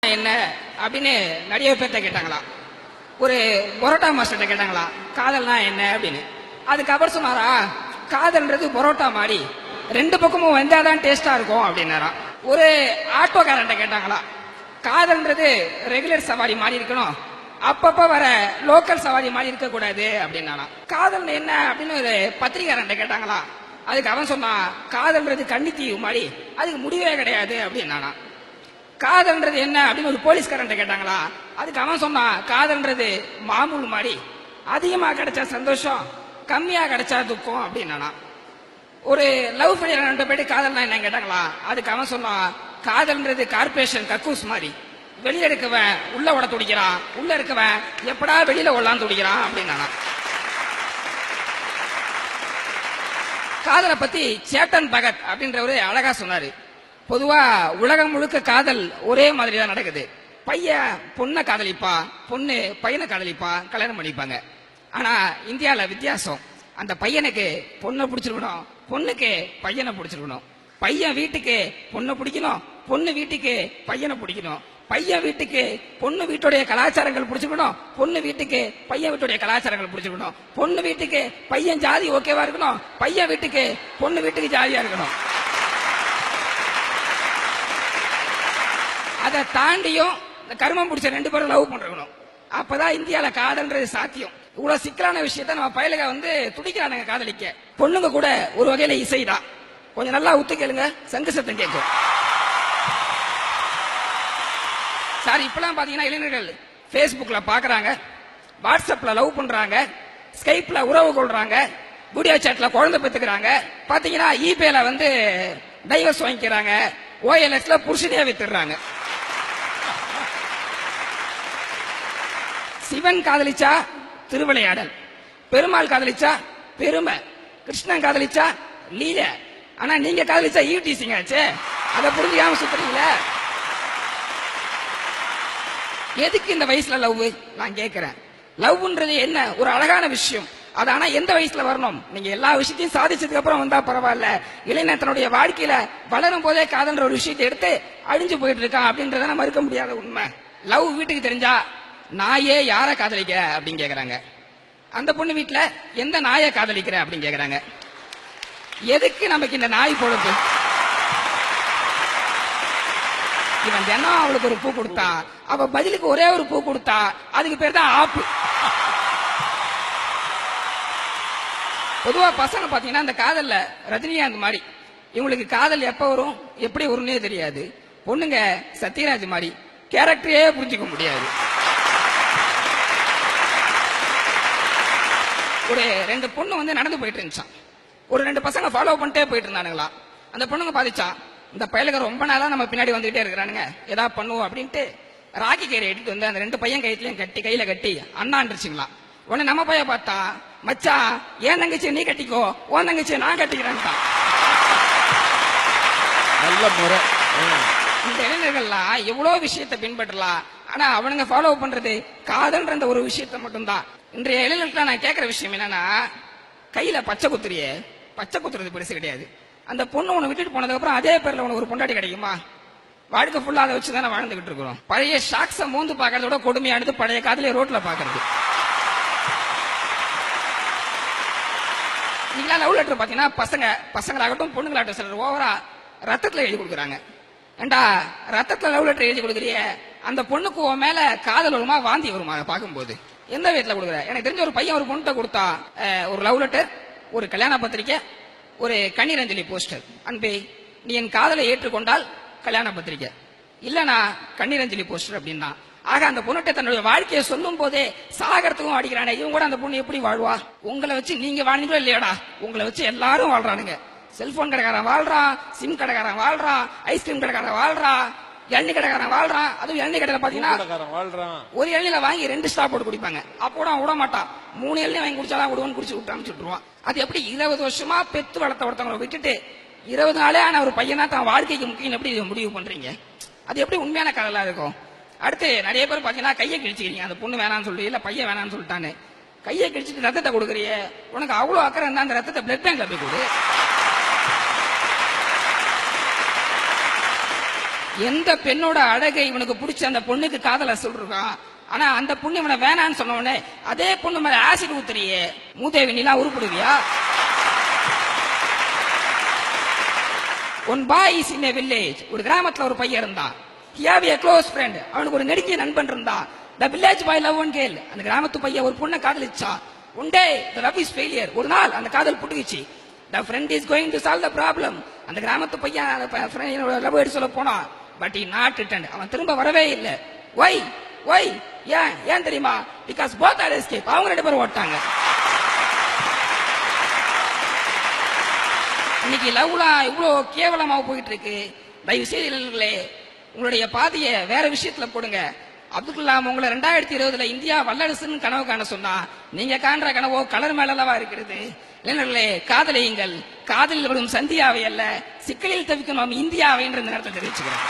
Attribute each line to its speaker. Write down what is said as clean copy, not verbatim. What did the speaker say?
Speaker 1: என்ன அப்படின்னு நிறைய பேர்த்த கேட்டாங்களா. ஒரு பரோட்டா மாஸ்டர்கிட்ட கேட்டாங்களா காதல்னா என்ன அப்படின்னு. அதுக்கு அவர் சொன்னாரா, காதல்ன்றது பரோட்டா மாதிரி ரெண்டு பக்கமும் வந்தாதான் டேஸ்டா இருக்கும் அப்படின்னாராம். ஒரு ஆட்டோக்காரன்ட்ட கேட்டாங்களா, காதல்ன்றது ரெகுலர் சவாரி மாதிரி இருக்கணும், அப்பப்ப வர லோக்கல் சவாரி மாதிரி இருக்க கூடாது அப்படின்னா. காதல் என்ன அப்படின்னு ஒரு பத்திரிகாரன்ட்ட கேட்டாங்களா. அதுக்கு அவன் சொன்னா, காதல்ன்றது கன்னித்தீவு மாதிரி, அதுக்கு முடிவே கிடையாது அப்படின்னா. காதல்ன்றது என்ன அப்படின்னு ஒரு போலீஸ்காரன் கேட்டாங்களா. அதுக்கு அவன் சொன்னா, காதல்ன்றது மாமூல் மாதிரி, அதிகமா கிடைச்சா சந்தோஷம், கம்மியா கிடைச்சா துக்கம் அப்படின்னா. ஒரு லவ் ஃபெயிலியர் போயிட்டு காதல்னா என்ன கேட்டாங்களா. அதுக்கு அவன் சொன்னா, காதல்ன்றது கார்பரேஷன் கக்கூஸ் மாதிரி, வெளியே இருக்கவன் உள்ள ஓட துடிக்கிறான், உள்ள இருக்கவன் எப்படா வெளியில ஓடலாம் துடிக்கிறான் அப்படின்னா. காதலை பத்தி சேட்டன் பகத் அப்படின்றவரு அழகா சொன்னாரு. பொதுவா உலகம் முழுக்க காதல் ஒரே மாதிரி தான் நடக்குது. பையன் பொண்ணை காதலிப்பா, பொண்ணு பையனை காதலிப்பா, கல்யாணம் பண்ணிப்பாங்க. ஆனா இந்தியால வித்தியாசம். அந்த பையனுக்கு பொண்ணை பிடிச்சிருக்கணும், பொண்ணுக்கு பையனை பிடிச்சிருக்கணும். பையன் வீட்டுக்கு பொண்ணை பிடிக்கணும், பொண்ணு வீட்டுக்கு பையனை பிடிக்கணும். பையன் வீட்டுக்கு பொண்ணு வீட்டுடைய கலாச்சாரங்கள் பிடிச்சிருக்கணும், பொண்ணு வீட்டுக்கு பையன் வீட்டுடைய கலாச்சாரங்கள் பிடிச்சிருக்கணும். பொண்ணு வீட்டுக்கு பையன் ஜாதி ஓகேவா இருக்கணும், பையன் வீட்டுக்கு பொண்ணு வீட்டுக்கு ஜாதியா இருக்கணும். அதை தாண்டியும் இந்த கர்மம் பிடிச்ச ரெண்டு பேரும் லவ் பண்றணும். அப்பதான் இந்தியால காதல்ன்றது சாத்தியம். இவ்வளவு சிக்கலான விஷயத்த நம்ம பயலுக துடிக்கிறானுங்க காதலிக்க. பொண்ணுங்க கூட ஒரு வகையில இசைதான். கொஞ்சம் நல்லா உத்து கேளுங்க, சங்கு சத்தம் கேட்கும். சார், இப்பெல்லாம் பாத்தீங்கன்னா இளைஞர்கள் பேஸ்புக்ல பாக்குறாங்க, வாட்ஸ்அப்ல லவ் பண்றாங்க, ஸ்கைப்ல உறவு கொள்றாங்க, வீடியோ சாட்ல குழந்தை பெத்துக்கிறாங்க. பாத்தீங்கன்னா இபேல டைவர்ஸ் வாங்கிக்கிறாங்க, OLXல புருஷனையா வித்துடுறாங்க. சிவன் காதலிச்சா திருவிளையாடல், பெருமாள் காதலிச்சா பெருமை, கிருஷ்ணன் காதலிச்சா லீல. ஆனா நீங்க காதலிச்சா ஈவ்டீசிங் ஆச்சு. அதை புரிஞ்சுக்காம சுத்துறீங்களா? எதுக்கு இந்த வயசுல லவ் நான் கேட்கிறேன். லவ்ன்றது என்ன, ஒரு அழகான விஷயம். அது ஆனா எந்த வயசுல வரணும்? நீங்க எல்லா விஷயத்தையும் சாதிச்சதுக்கு அப்புறம் வந்தா பரவாயில்ல. இளைஞர் தன்னுடைய வாழ்க்கையில வளரும் போதே காதல்ன்ற ஒரு விஷயத்தை எடுத்து அழிஞ்சு போயிட்டு இருக்கான் அப்படின்றத மறுக்க முடியாத உண்மை. லவ் வீட்டுக்கு தெரிஞ்சா நாயே யார காதலிக்க அப்படின்னு கேக்குறாங்க. அந்த பொண்ணு வீட்டுல எந்த நாயை காதலிக்கிற அப்படின்னு கேக்குறாங்க. எதுக்கு நமக்கு இந்த நாய் பொழுது? இவன் தினம் அவளுக்கு ஒரு பூ கொடுத்தா, அவ பதிலுக்கு ஒரே ஒரு பூ கொடுத்தா, அதுக்கு பேர் தான் ஆப்பு. பொதுவா பசங்க பாத்தீங்கன்னா இந்த காதல்ல ரஜினிகாந்த் மாதிரி, இவங்களுக்கு காதல் எப்ப வரும் எப்படி வரும்னே தெரியாது. பொண்ணுங்க சத்யராஜ் மாதிரி, கேரக்டரே புரிஞ்சுக்க முடியாது. ஒரு ரெண்டு பொண்ணு நடந்து போயிட்டு இருந்துச்சான். ஒரு ரெண்டு பசங்க ஃபாலோ பண்ணிட்டே போயிட்டு இருந்தானுங்களா. அந்த பொண்ணுங்க பாதிச்சா, இந்த பயலுக்கு ரொம்ப நாளா நம்ம பின்னாடி வந்துகிட்டே இருக்கிறானுங்க, ஏதாவது பண்ணுவோம் அப்படின்ட்டு ராக்கி கயிறை எடுத்துட்டு அந்த ரெண்டு பையன் கையிலையும் கட்டி கையில கட்டி அண்ணாண்டுருச்சுங்களா. உடனே நம்ம பையன் பார்த்தா, மச்சா ஏன் தங்கச்சி நீ கட்டிக்கோ, உன் தங்கச்சி நான் கட்டிக்கிறேன்.
Speaker 2: நல்ல முறை.
Speaker 1: இந்த இளைஞர்கள்லாம் எவ்வளவு விஷயத்தை பின்பற்றலாம், ஆனா அவனுங்க ஃபாலோ பண்றது காதல்ன்ற ஒரு விஷயத்த மட்டும்தான். இன்றைய இளைஞர்களுக்கு நான் கேட்கிற விஷயம் என்னன்னா, கையில பச்சை குத்துறியே, பச்சை குத்துறது பெருசு கிடையாது. அந்த பொண்ணு உன்னை விட்டுட்டு போனதுக்கு அப்புறம் அதே பேர்ல உனக்கு ஒரு பொண்டாட்டி கிடைக்குமா? வாழ்க்கை ஃபுல்லா அதை வச்சுதானே வாழ்ந்துகிட்டு இருக்கிறோம். பழைய ஷாக்ஸ மோந்து பாக்குறதோட கொடுமையானது பழைய காதலிய ரோட்ல பாக்குறது. நீங்களா லவ் லெட்டர் பாத்தீங்கன்னா பசங்களாகட்டும் பொண்ணுங்களாகட்டும் சிலர் ஓவரா ரத்தத்துல எழுதி கொடுக்குறாங்க. ஏண்டா ரத்தத்துல லவ் லெட்டர் எழுதி கொடுக்குறிய, அந்த பொண்ணுக்கு உன் மேல காதல் வருமா வாந்தி வருமா? பார்க்கும்போது எந்த விதத்துல கொடுக்குற? எனக்கு தெரிஞ்ச ஒரு பையன் ஒரு பொண்ணு கொடுத்தா, ஒரு லவ் லெட்டர், ஒரு கல்யாண பத்திரிக்கை, ஒரு கண்ணீரஞ்சலி போஸ்டர். அன்பே நீ என் காதலை ஏற்றுக்கொண்டால் கல்யாண பத்திரிக்கை, இல்லனா கண்ணீரஞ்சலி போஸ்டர் அப்படின்னா. ஆக அந்த பொண்ணுகிட்ட தன்னுடைய வாழ்க்கையை சொல்லும் போதே சாகரத்துக்கும் அடிக்கிறானே, இவங்க கூட அந்த பொண்ணு எப்படி வாழ்வா? உங்களை வச்சு நீங்க வாழ்ந்தீங்களோ இல்லையாடா, உங்களை வச்சு எல்லாரும் வாழ்றானுங்க. செல்போன் கடைக்காரன் வாழ்றான், சிம் கடைக்காரன் வாழ்றான், ஐஸ்கிரீம் கடைக்காரன் வாழ்றான், எண்ணெய் கடைக்காரன் வாழ்றான். அதுவும் எண்ணெய் கடையில பாத்தீங்கன்னா ஒரு எண்ணெயில வாங்கி 2 ஸ்டாப் போட்டு குடிப்பாங்க. அப்போ விட மாட்டான், 3 எண்ணெய் வாங்கி குடிச்சாதான் விடுவான்னு குடிச்சு விட்டு அனுப்பிச்சுட்டுருவான். அது எப்படி 20 வருஷமா பெத்து வளர்த்த ஒருத்தவங்களை விட்டுட்டு 20 நாளே ஆன ஒரு பையனா தான் வாழ்க்கைக்கு முக்கியம் எப்படி முடிவு பண்றீங்க? அது எப்படி உண்மையான காதலா இருக்கும்? அடுத்து நிறைய பேர் பாத்தீங்கன்னா கையை கிழிச்சுக்கிறீங்க, அந்த பொண்ணு வேணான்னு சொல்லி, இல்ல பையன் வேணான்னு சொல்லிட்டானு கையை கிழிச்சிட்டு ரத்தத்தை கொடுக்குறிய. உனக்கு அவ்வளவு அக்கறை இருந்தா அந்த ரத்தத்தை பிளட் பேங்க்ல போய் கொடு. எந்த பெண்ணோட அழகை இவனுக்கு பிடிச்ச அந்த பொண்ணுக்கு காதல சொல்றான். ஆனா அந்த பொண்ணு இவனை வேணான்னு சொன்ன உடனே அதே பொண்ணு மேல ஆசிட் ஊத்துறியே, மூதேவி நீலாம் உருப்படுவியா? One boy is in a village. ஒரு கிராமத்துல ஒரு பையன் இருந்தான். He have a close friend. அவனுக்கு ஒரு நெருங்கிய நண்பன் இருந்தான். The village boy love one girl. அந்த கிராமத்து பையன் ஒரு பொண்ணை காதலிச்சான். One day the love is failure. ஒரு நாள் அந்த காதல் புட்டுகிச்சு. The friend is going to solve the problem. அந்த கிராமத்து பையன் அந்த லவ் எடுத்து சொல்ல போனான். But he not returned. அவன் திரும்ப வரவே இல்லை. Why? ஏன் தெரியுமா? Because both are escape. அவங்க ரெண்டு பேரும் ஓட்டாங்க. இன்னைக்கு லவ்லாம் இவ்வளோ கேவலமா போயிட்டு இருக்கு. தயவு செய்து உங்களுடைய பாதையை வேற விஷயத்துல போடுங்க. அப்துல் கலாம் உங்களை 2020 இந்தியா வல்லரசுன்னு கனவு காண சொன்னா நீங்க காண்ற கனவோ கலர் மேலவா இருக்கிறது. இளைஞர்களே, காதலியுங்கள். காதலில் வரும் சந்தியாவை அல்ல, சிக்கலில் தவிக்கும் நாம் இந்தியாவை என்ற நேரத்தை தெரிவிச்சுக்கிறேன்.